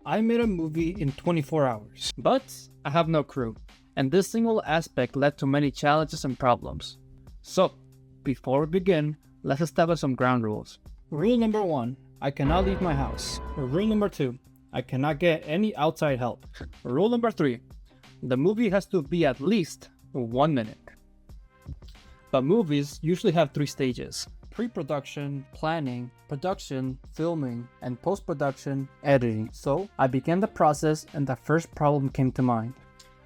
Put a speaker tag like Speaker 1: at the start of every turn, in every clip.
Speaker 1: I made a movie in 24 hours, but I have no crew, and this single aspect led to many challenges and problems. So, before we begin, let's establish some ground rules. Rule number 1, I cannot leave my house. Rule number 2, I cannot get any outside help. Rule number 3, the movie has to be at least 1 minute. But movies usually have 3 stages: pre-production, planning, production, filming, and post-production, editing. So I began the process and the first problem came to mind.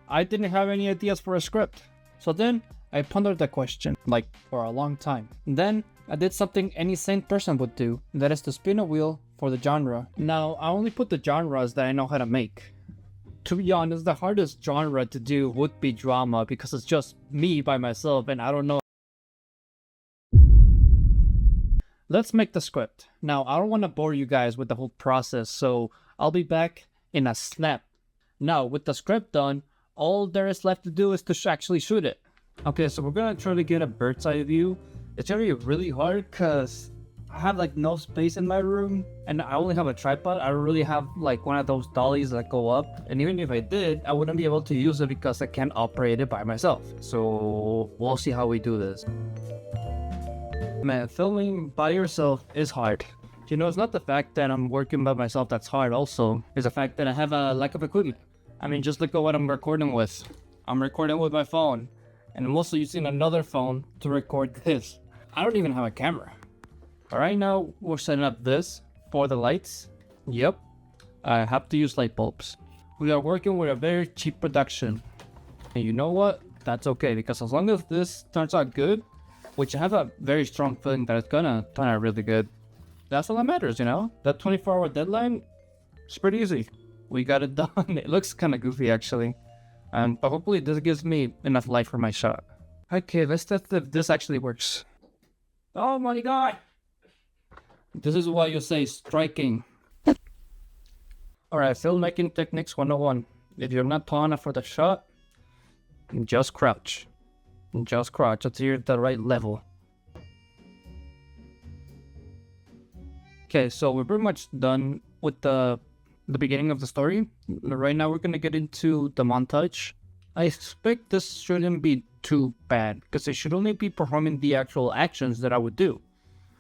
Speaker 1: I didn't have any ideas for a script. So then I pondered the question, like for a long time. Then I did something any sane person would do, that is to spin a wheel for the genre. Now I only put the genres that I know how to make. To be honest, the hardest genre to do would be drama because it's just me by myself and I don't know. Let's make the script. Now, I don't want to bore you guys with the whole process, so I'll be back in a snap. Now, with the script done, all there is left to do is to actually shoot it. Okay, so we're gonna try to get a bird's eye view. It's gonna be really hard because I have like no space in my room and I only have a tripod. I don't really have like one of those dollies that go up. And even if I did, I wouldn't be able to use it because I can't operate it by myself. So we'll see how we do this. Man, filming by yourself is hard. You know, it's not the fact that I'm working by myself that's hard also. It's the fact that I have a lack of equipment. I mean, just look at what I'm recording with. I'm recording with my phone. And I'm also using another phone to record this. I don't even have a camera. Right now, we're setting up this for the lights. Yep, I have to use light bulbs. We are working with a very cheap production. And you know what? That's okay, because as long as this turns out good, which I have a very strong feeling that it's gonna turn out really good. That's all that matters, you know? That 24-hour deadline, it's pretty easy. We got it done. It looks kind of goofy, actually. But hopefully this gives me enough light for my shot. Okay, let's test if this actually works. Oh my god! This is why you say striking. Alright, filmmaking techniques 101. If you're not tall enough for the shot, just crouch. Just crouch until you're at the right level. Okay, so we're pretty much done with the beginning of the story. Right now we're gonna get into the montage. I expect this shouldn't be too bad because I should only be performing the actual actions that I would do.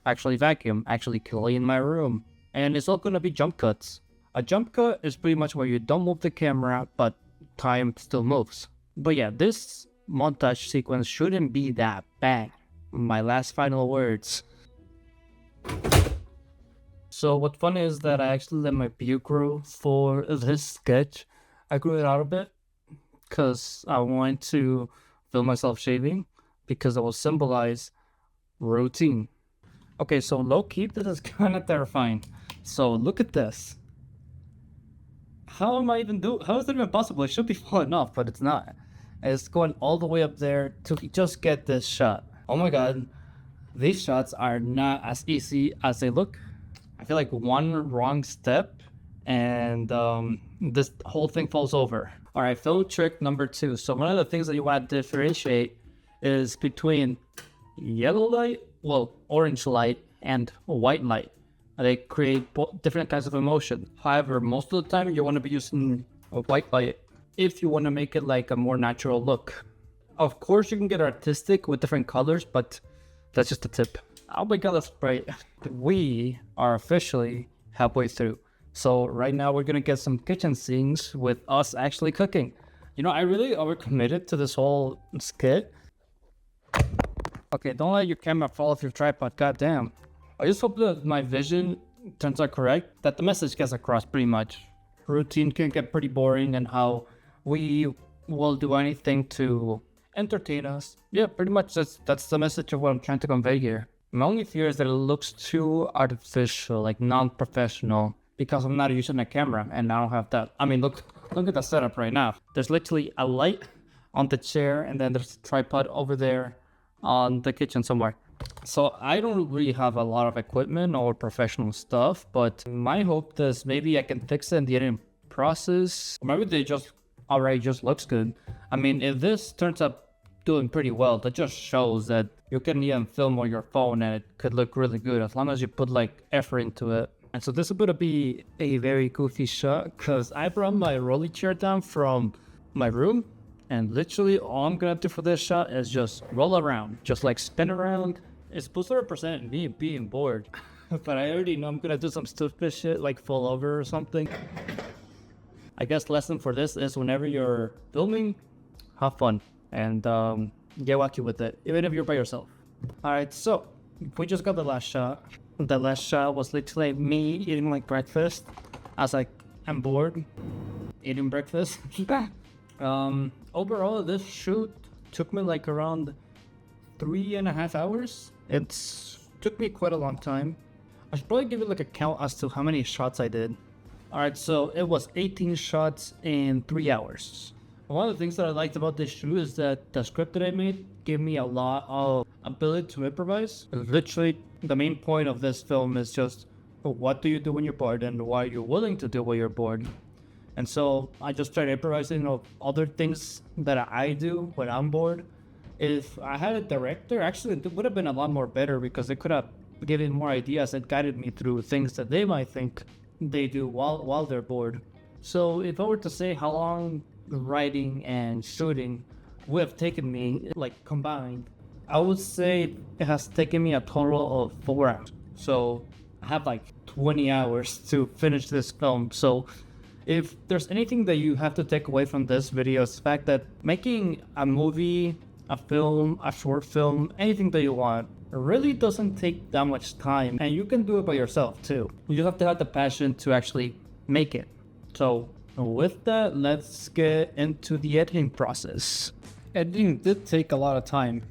Speaker 1: Actually vacuum, actually clean my room, and it's all gonna be jump cuts. A jump cut is pretty much where you don't move the camera, but time still moves. But yeah, this montage sequence shouldn't be that bad. My last final words. So what's funny is that I actually let my beard grow for this sketch. I grew it out a bit because I wanted to film myself shaving because it will symbolize routine. Okay, so low-key, this is kind of terrifying. So look at this. How is it even possible? It should be falling off, but it's not. It's going all the way up there to just get this shot. Oh my god, these shots are not as easy as they look. I feel like one wrong step and this whole thing falls over. All right, film trick number 2. So one of the things that you want to differentiate is between yellow light, orange light, and white light. They create different kinds of emotion. However, most of the time you want to be using a white light if you want to make it like a more natural look. Of course, you can get artistic with different colors, but that's just a tip. Oh my god, that's bright. We are officially halfway through. So right now we're gonna get some kitchen scenes with us actually cooking. You know, I really overcommitted to this whole skit. Okay, don't let your camera fall off your tripod, goddamn. I just hope that my vision turns out correct, that the message gets across pretty much. Routine can get pretty boring and how we will do anything to entertain us. Yeah, pretty much that's the message of what I'm trying to convey here. My only fear is that it looks too artificial, like non-professional, because I'm not using a camera and I don't have that. I mean, look at the setup right now. There's literally a light on the chair and then there's a tripod over there on the kitchen somewhere. So I don't really have a lot of equipment or professional stuff, but my hope is maybe I can fix it in the editing process. Or maybe they just already just looks good. I mean, if this turns out doing pretty well, that just shows that you can even film on your phone and it could look really good as long as you put like effort into it. And so this is gonna be a very goofy shot because I brought my rolling chair down from my room, and literally all I'm gonna do for this shot is just roll around, just like spin around. It's supposed to represent me being bored, but I already know I'm gonna do some stupid shit like fall over or something. I guess lesson for this is whenever you're filming, have fun and get wacky with it, even if you're by yourself. All right, so we just got the last shot. The last shot was literally me eating like breakfast. I was like, I'm bored eating breakfast. Overall, this shoot took me like around 3.5 hours. Took me quite a long time. I should probably give it like a count as to how many shots I did. Alright, so it was 18 shots in 3 hours. One of the things that I liked about this shoot is that the script that I made gave me a lot of ability to improvise. Literally, the main point of this film is just what do you do when you're bored and why you're willing to do when you're bored. And so I just tried improvising of other things that I do when I'm bored. If I had a director, actually it would have been a lot more better because they could have given more ideas and guided me through things that they might think they do while they're bored. So if I were to say how long writing and shooting would have taken me, like combined, I would say it has taken me a total of 4 hours. So I have like 20 hours to finish this film. So if there's anything that you have to take away from this video, it's the fact that making a movie, a film, a short film, anything that you want, really doesn't take that much time, and you can do it by yourself too. You just have to have the passion to actually make it. So with that, let's get into the editing process. Editing did take a lot of time.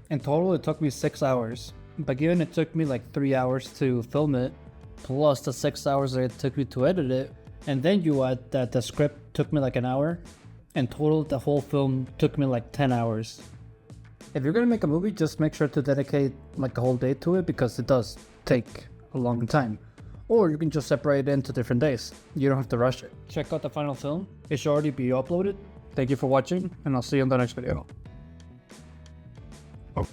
Speaker 1: In total, it took me 6 hours, but given it took me like 3 hours to film it, plus the 6 hours that it took me to edit it, and then you add that the script took me like an hour, in total the whole film took me like 10 hours. If you're gonna make a movie, just make sure to dedicate like a whole day to it because it does take a long time. Or you can just separate it into different days. You don't have to rush it. Check out the final film. It should already be uploaded. Thank you for watching, and I'll see you in the next video.
Speaker 2: Oh.